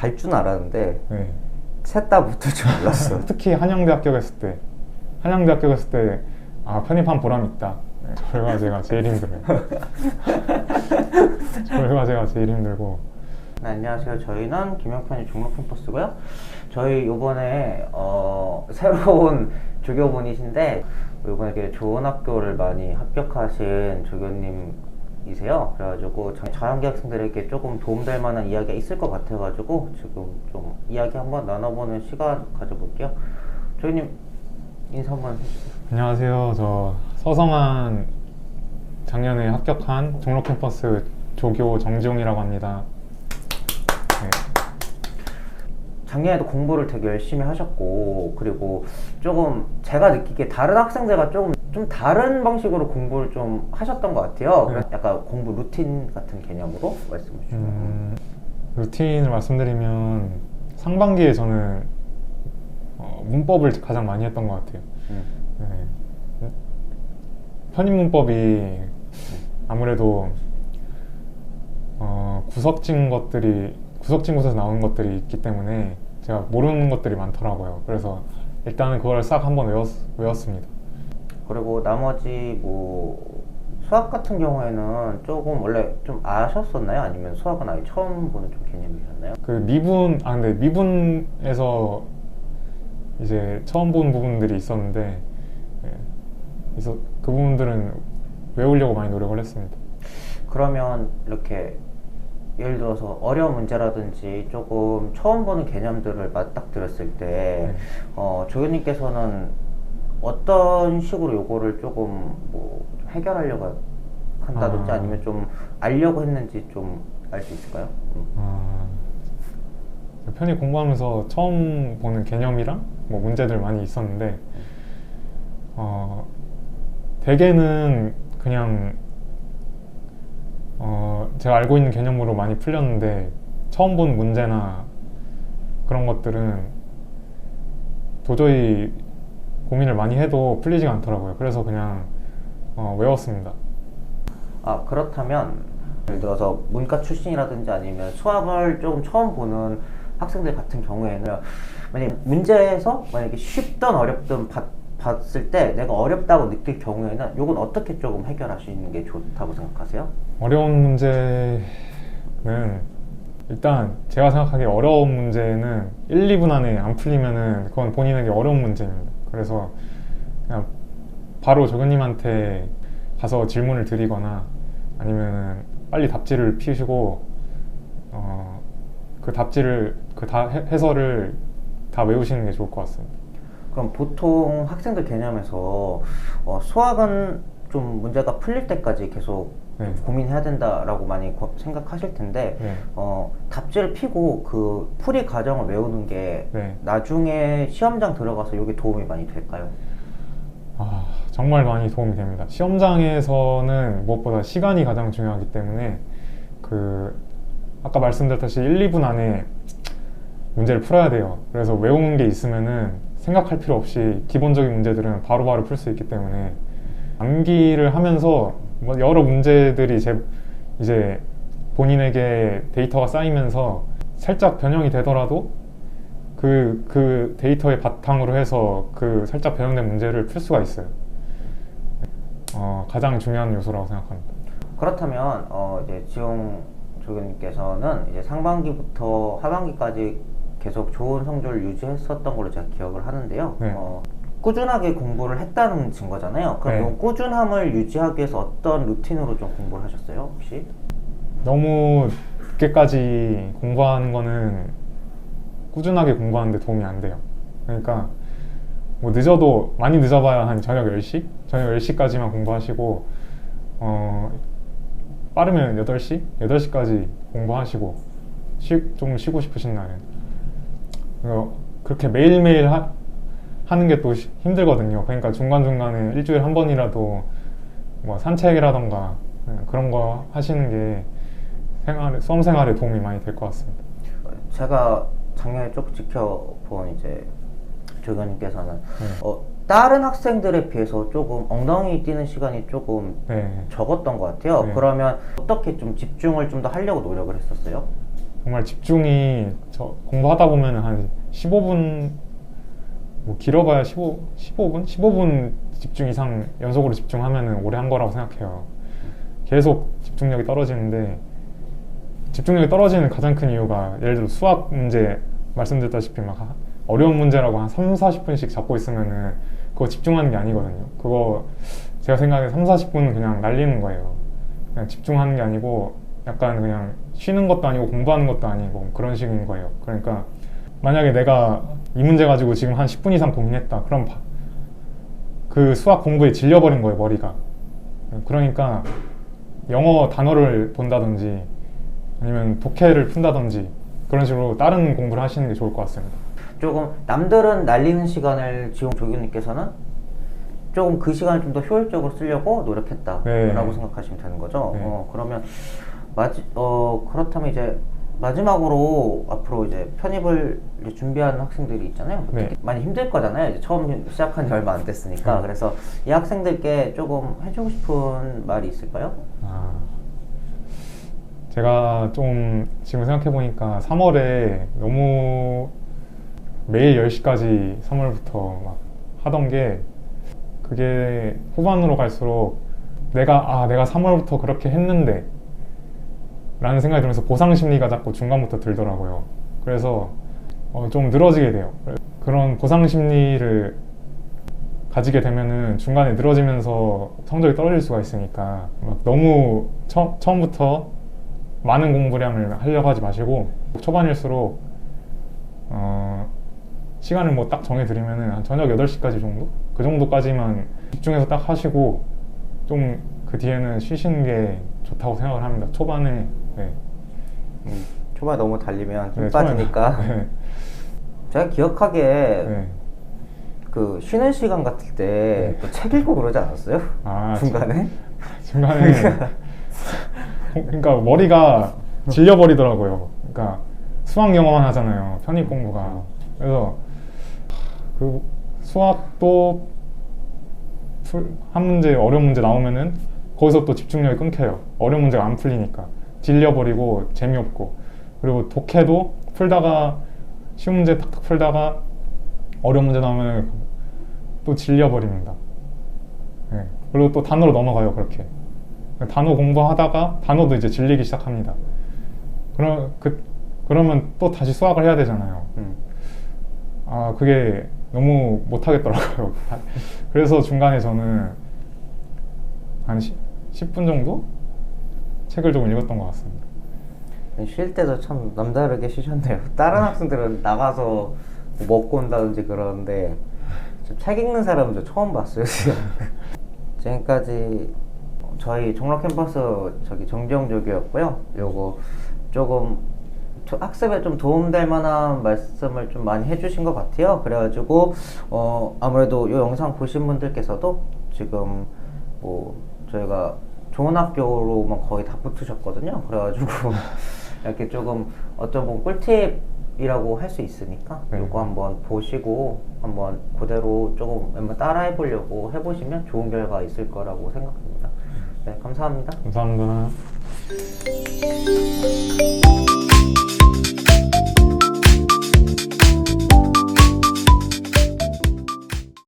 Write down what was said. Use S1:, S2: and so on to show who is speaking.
S1: 갈 줄 알았는데
S2: 네.
S1: 셋 다 붙을 줄 몰랐어.
S2: 특히 한양대학교 갔을 때 편입한 보람이 있다. 네, 저희가 제가 제일 힘들어요. 저희가 제가 제일 힘들고.
S1: 네, 안녕하세요. 저희는 김영편이 종로 캠퍼스고요. 저희 요번에 새로운 조교분이신데 요번에 되게 좋은 학교를 많이 합격하신 조교님이세요. 그래가지고 자연계 학생들에게 조금 도움될 만한 이야기가 있을 것 같아가지고 지금 좀 이야기 한번 나눠보는 시간 가져볼게요. 조교님 인사 한번 해주세요.
S2: 안녕하세요. 저 서성한 작년에 합격한 종로 캠퍼스 조교 정지용이라고 합니다. 네.
S1: 작년에도 공부를 되게 열심히 하셨고, 그리고 조금 제가 느끼기에 다른 학생들과 좀 다른 방식으로 공부를 좀 하셨던 것 같아요.
S2: 네.
S1: 약간 공부 루틴 같은 개념으로 말씀해 주시면.
S2: 루틴을 말씀드리면 상반기에 저는 문법을 가장 많이 했던 것 같아요. 네. 편입 문법이 아무래도 구석진 곳에서 나오는 것들이 있기 때문에 제가 모르는 것들이 많더라고요. 그래서 일단은 그걸 싹 한번 외웠습니다.
S1: 그리고 나머지 뭐 수학 같은 경우에는 조금 원래 좀 아셨었나요? 아니면 수학은 아예 처음 보는 좀 개념이셨나요?
S2: 근데 미분에서 이제 처음 본 부분들이 있었는데, 그래서 그 부분들은 외우려고 많이 노력을 했습니다.
S1: 그러면 이렇게 예를 들어서 어려운 문제라든지 조금 처음 보는 개념들을 맞닥뜨렸을 때 조교님께서는 어떤 식으로 요거를 조금 뭐 해결하려고 한다든지 아니면 좀 알려고 했는지 좀 알 수 있을까요?
S2: 편입 공부하면서 처음 보는 개념이랑 뭐 문제들 많이 있었는데 대개는 그냥 제가 알고 있는 개념으로 많이 풀렸는데 처음 본 문제나 그런 것들은 도저히 고민을 많이 해도 풀리지가 않더라고요. 그래서 그냥 외웠습니다.
S1: 그렇다면 예를 들어서 문과 출신이라든지 아니면 수학을 조금 처음 보는 학생들 같은 경우에는 만약에 문제에서 만약에 쉽든 어렵든 봤을 때 내가 어렵다고 느낄 경우에는 이건 어떻게 조금 해결하시는 게 좋다고 생각하세요?
S2: 어려운 문제는 일단 제가 생각하기에 어려운 문제는 1, 2분 안에 안 풀리면은 그건 본인에게 어려운 문제입니다. 그래서 그냥 바로 조교님한테 가서 질문을 드리거나 아니면은 빨리 답지를 피우시고 그 답지를 해설을 다 외우시는 게 좋을 것 같습니다.
S1: 그럼 보통 학생들 개념에서 수학은 좀 문제가 풀릴 때까지 계속 좀 고민해야 된다라고 많이 생각하실 텐데 답지를 피고 그 풀이 과정을 외우는 게 나중에 시험장 들어가서 이게 도움이 많이 될까요?
S2: 정말 많이 도움이 됩니다. 시험장에서는 무엇보다 시간이 가장 중요하기 때문에 아까 말씀드렸듯이 1, 2분 안에 문제를 풀어야 돼요. 그래서 외우는 게 있으면은 생각할 필요 없이 기본적인 문제들은 바로바로 풀 수 있기 때문에 암기를 하면서 여러 문제들이 이제 본인에게 데이터가 쌓이면서 살짝 변형이 되더라도 그 데이터의 바탕으로 해서 그 살짝 변형된 문제를 풀 수가 있어요. 가장 중요한 요소라고 생각합니다.
S1: 그렇다면 이제 지용 조교님께서는 이제 상반기부터 하반기까지 계속 좋은 성적을 유지했었던 걸로 제가 기억을 하는데요. 꾸준하게 공부를 했다는 증거잖아요. 그럼 이 꾸준함을 유지하기 위해서 어떤 루틴으로 좀 공부를 하셨어요, 혹시?
S2: 너무 늦게까지 공부하는 거는 꾸준하게 공부하는데 도움이 안 돼요. 그러니까 뭐 늦어도 많이 늦어봐야 한 저녁 10시? 저녁 10시까지만 공부하시고 빠르면 8시? 8시까지 공부하시고 좀 쉬고 싶으신 날은 그렇게 매일매일 하는 게 또 힘들거든요. 그러니까 중간중간에 일주일에 한 번이라도 뭐 산책이라던가 그런 거 하시는 게 수험 생활에 도움이 많이 될 것 같습니다.
S1: 제가 작년에 쭉 지켜본 이제 조교님께서는 다른 학생들에 비해서 조금 엉덩이 뛰는 시간이 조금 적었던 것 같아요. 그러면 어떻게 좀 집중을 좀 더 하려고 노력을 했었어요?
S2: 정말 집중이 공부하다 보면 한 15분, 뭐 길어봐야 15분? 15분 집중 이상 연속으로 집중하면 오래 한 거라고 생각해요. 계속 집중력이 떨어지는데, 집중력이 떨어지는 가장 큰 이유가 예를 들어 수학 문제 말씀드렸다시피 막 어려운 문제라고 한 3, 40분씩 잡고 있으면은 그거 집중하는 게 아니거든요. 그거 제가 생각에 3, 40분은 그냥 날리는 거예요. 그냥 집중하는 게 아니고 약간 그냥 쉬는 것도 아니고 공부하는 것도 아니고 그런 식인 거예요. 그러니까 만약에 내가 이 문제 가지고 지금 한 10분 이상 고민했다. 그럼 그 수학 공부에 질려버린 거예요, 머리가. 그러니까 영어 단어를 본다든지 아니면 독해를 푼다든지 그런 식으로 다른 공부를 하시는 게 좋을 것 같습니다.
S1: 조금 남들은 날리는 시간을 지금 조교님께서는 조금 그 시간을 좀 더 효율적으로 쓰려고 노력했다라고
S2: 네.
S1: 생각하시면 되는 거죠.
S2: 네.
S1: 그러면 그렇다면 이제 마지막으로 앞으로 이제 편입을 이제 준비하는 학생들이 있잖아요.
S2: 네.
S1: 많이 힘들 거잖아요. 이제 처음 시작한 지 얼마 안 됐으니까.
S2: 네.
S1: 그래서 이 학생들께 조금 해주고 싶은 말이 있을까요?
S2: 제가 좀 지금 생각해보니까 3월에 너무 매일 10시까지 3월부터 막 하던 게 그게 후반으로 갈수록 내가 3월부터 그렇게 했는데 라는 생각이 들면서 보상 심리가 자꾸 중간부터 들더라고요. 그래서 좀 늘어지게 돼요. 그런 보상 심리를 가지게 되면은 중간에 늘어지면서 성적이 떨어질 수가 있으니까 막 너무 처음부터 많은 공부량을 하려고 하지 마시고 초반일수록 시간을 뭐 딱 정해드리면은 한 저녁 8시까지 정도? 그 정도까지만 집중해서 딱 하시고 좀 그 뒤에는 쉬시는 게 좋다고 생각을 합니다. 초반에 네.
S1: 초반에 너무 달리면 힘
S2: 네,
S1: 빠지니까.
S2: 네.
S1: 제가 기억하기에
S2: 네.
S1: 그 쉬는 시간 같을 때 또 책 읽고 그러지 않았어요? 중간에?
S2: 중간에 그러니까 머리가 질려버리더라고요. 그러니까 수학 영어만 하잖아요. 편입 공부가. 그래서 그 수학도 한 문제 어려운 문제 나오면은 거기서 또 집중력이 끊겨요. 어려운 문제가 안 풀리니까 질려버리고 재미없고. 그리고 독해도 풀다가 쉬운 문제 탁탁 풀다가 어려운 문제 나오면 또 질려버립니다. 네. 그리고 또 단어로 넘어가요. 그렇게 단어 공부하다가 단어도 이제 질리기 시작합니다. 그러면 또 다시 수학을 해야 되잖아요. 그게 너무 못하겠더라고요. 그래서 중간에 저는 한 10분 정도 책을 조금 읽었던 것 같습니다.
S1: 쉴 때도 참 남다르게 쉬셨네요. 다른 학생들은 나가서 뭐 먹고 온다든지 그러는데 책 읽는 사람은 저 처음 봤어요. 지금. 지금까지 저희 종로 캠퍼스 정지영 조교였고요. 요거 조금 학습에 좀 도움될 만한 말씀을 좀 많이 해주신 것 같아요. 그래가지고 아무래도 이 영상 보신 분들께서도 지금 뭐 저희가 좋은 학교로만 거의 다 붙으셨거든요. 그래가지고 이렇게 조금 어떤 분 꿀팁이라고 할 수 있으니까 요거 한번 보시고 한번 그대로 조금 한번 따라해 보려고 해보시면 좋은 결과 있을 거라고 생각합니다. 네, 감사합니다.
S2: 감사합니다.